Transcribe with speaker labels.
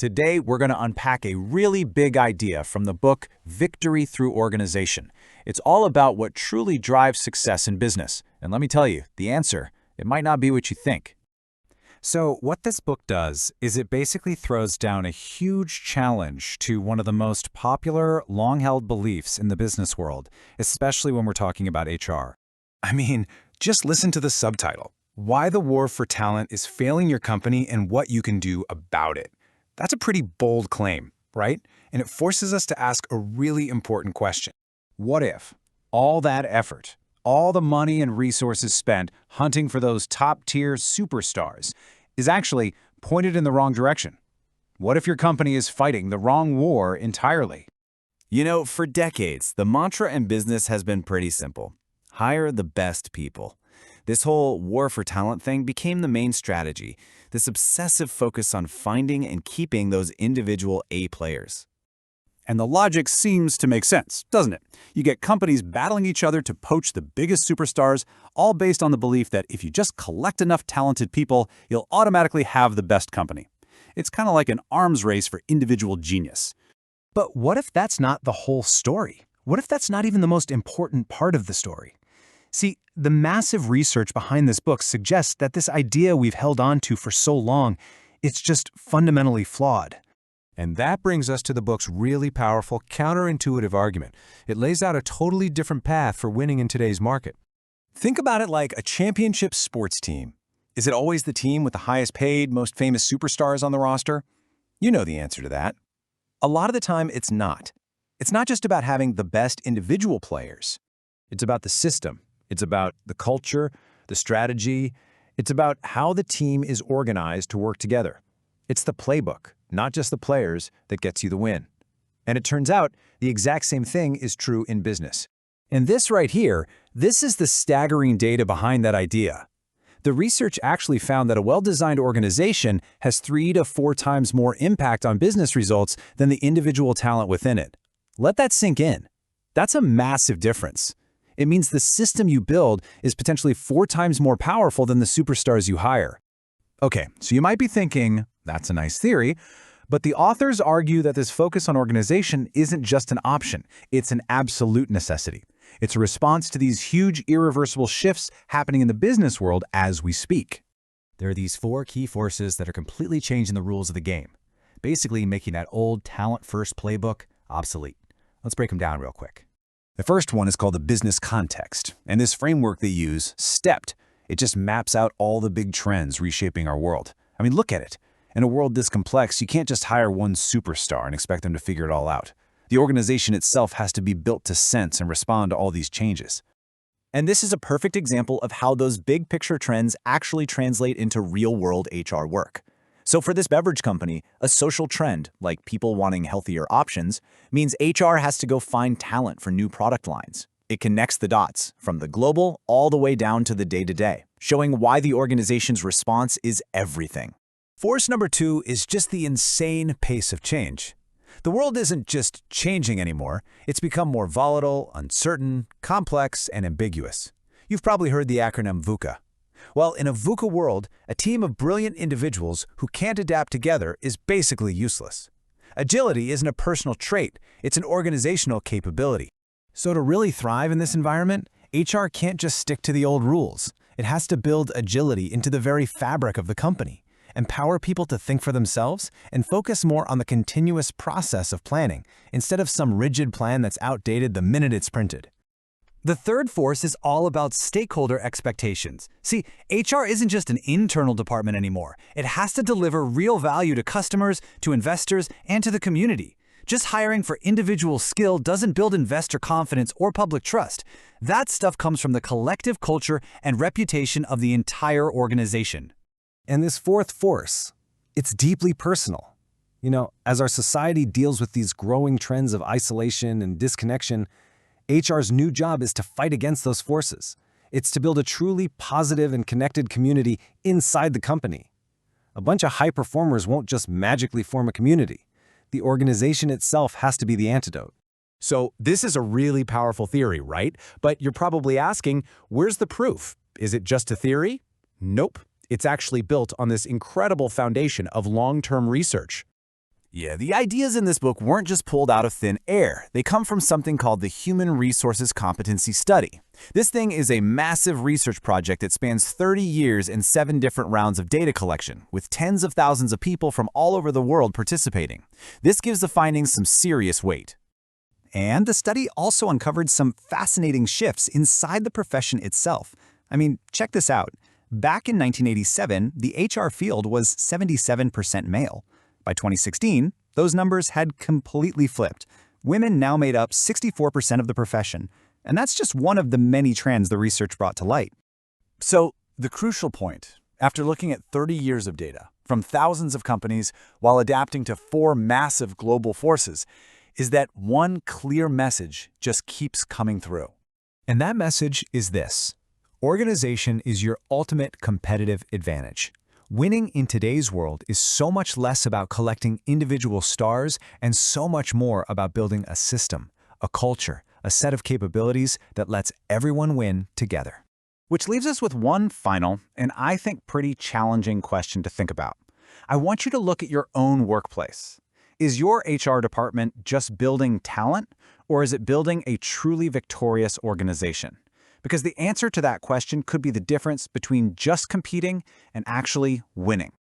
Speaker 1: Today, we're going to unpack a really big idea from the book Victory Through Organization. It's all about what truly drives success in business. And let me tell you, the answer, it might not be what you think. So what this book does is it basically throws down a huge challenge to one of the most popular, long-held beliefs in the business world, especially when we're talking about HR.
Speaker 2: I mean, just listen to the subtitle. Why the War for Talent is Failing Your Company and What You Can Do About It. That's a pretty bold claim, right? And it forces us to ask a really important question.
Speaker 1: What if all that effort, all the money and resources spent hunting for those top-tier superstars is actually pointed in the wrong direction? What if your company is fighting the wrong war entirely?
Speaker 3: You know, for decades, the mantra in business has been pretty simple. Hire the best people. This whole war for talent thing became the main strategy, this obsessive focus on finding and keeping those individual A players.
Speaker 1: And the logic seems to make sense, doesn't it? You get companies battling each other to poach the biggest superstars, all based on the belief that if you just collect enough talented people, you'll automatically have the best company. It's kind of like an arms race for individual genius.
Speaker 4: But what if that's not the whole story? What if that's not even the most important part of the story? See, the massive research behind this book suggests that this idea we've held on to for so long, it's just fundamentally flawed.
Speaker 5: And that brings us to the book's really powerful, counterintuitive argument. It lays out a totally different path for winning in today's market.
Speaker 2: Think about it like a championship sports team. Is it always the team with the highest paid, most famous superstars on the roster? You know the answer to that. A lot of the time, it's not. It's not just about having the best individual players. It's about the system. It's about the culture, the strategy. It's about how the team is organized to work together. It's the playbook, not just the players, that gets you the win. And it turns out the exact same thing is true in business. And this right here, this is the staggering data behind that idea. The research actually found that a well-designed organization has 3 to 4 times more impact on business results than the individual talent within it. Let that sink in. That's a massive difference. It means the system you build is potentially 4 times more powerful than the superstars you hire. Okay, so you might be thinking, that's a nice theory, but the authors argue that this focus on organization isn't just an option, it's an absolute necessity. It's a response to these huge irreversible shifts happening in the business world as we speak.
Speaker 3: There are these 4 key forces that are completely changing the rules of the game, basically making that old talent-first playbook obsolete. Let's break them down real quick.
Speaker 2: The first one is called the business context, and this framework they use, STEPPed, it just maps out all the big trends reshaping our world. I mean, look at it. In a world this complex, you can't just hire one superstar and expect them to figure it all out. The organization itself has to be built to sense and respond to all these changes.
Speaker 3: And this is a perfect example of how those big picture trends actually translate into real-world HR work. So for this beverage company, a social trend, like people wanting healthier options, means HR has to go find talent for new product lines. It connects the dots, from the global all the way down to the day-to-day, showing why the organization's response is everything.
Speaker 1: Force number 2 is just the insane pace of change. The world isn't just changing anymore, it's become more volatile, uncertain, complex, and ambiguous. You've probably heard the acronym VUCA. Well, in a VUCA world, a team of brilliant individuals who can't adapt together is basically useless. Agility isn't a personal trait, it's an organizational capability. So to really thrive in this environment, HR can't just stick to the old rules. It has to build agility into the very fabric of the company, empower people to think for themselves, and focus more on the continuous process of planning, instead of some rigid plan that's outdated the minute it's printed.
Speaker 6: The third force is all about stakeholder expectations. See, HR isn't just an internal department anymore. It has to deliver real value to customers, to investors, and to the community. Just hiring for individual skill doesn't build investor confidence or public trust. That stuff comes from the collective culture and reputation of the entire organization.
Speaker 4: And this fourth force, it's deeply personal. You know, as our society deals with these growing trends of isolation and disconnection, HR's new job is to fight against those forces. It's to build a truly positive and connected community inside the company. A bunch of high performers won't just magically form a community. The organization itself has to be the antidote.
Speaker 1: So this is a really powerful theory, right? But you're probably asking, where's the proof? Is it just a theory? Nope. It's actually built on this incredible foundation of long-term research.
Speaker 3: Yeah, the ideas in this book weren't just pulled out of thin air. They come from something called the Human Resources Competency Study. This thing is a massive research project that spans 30 years and 7 different rounds of data collection, with tens of thousands of people from all over the world participating. This gives the findings some serious weight.
Speaker 2: And the study also uncovered some fascinating shifts inside the profession itself. I mean, check this out. Back in 1987, the HR field was 77% male. By 2016, those numbers had completely flipped. Women now made up 64% of the profession, and that's just one of the many trends the research brought to light.
Speaker 3: So, the crucial point, after looking at 30 years of data from thousands of companies while adapting to 4 massive global forces, is that one clear message just keeps coming through.
Speaker 5: And that message is this: organization is your ultimate competitive advantage. Winning in today's world is so much less about collecting individual stars and so much more about building a system, a culture, a set of capabilities that lets everyone win together.
Speaker 3: Which leaves us with one final, and I think pretty challenging question to think about. I want you to look at your own workplace. Is your HR department just building talent, or is it building a truly victorious organization? Because the answer to that question could be the difference between just competing and actually winning.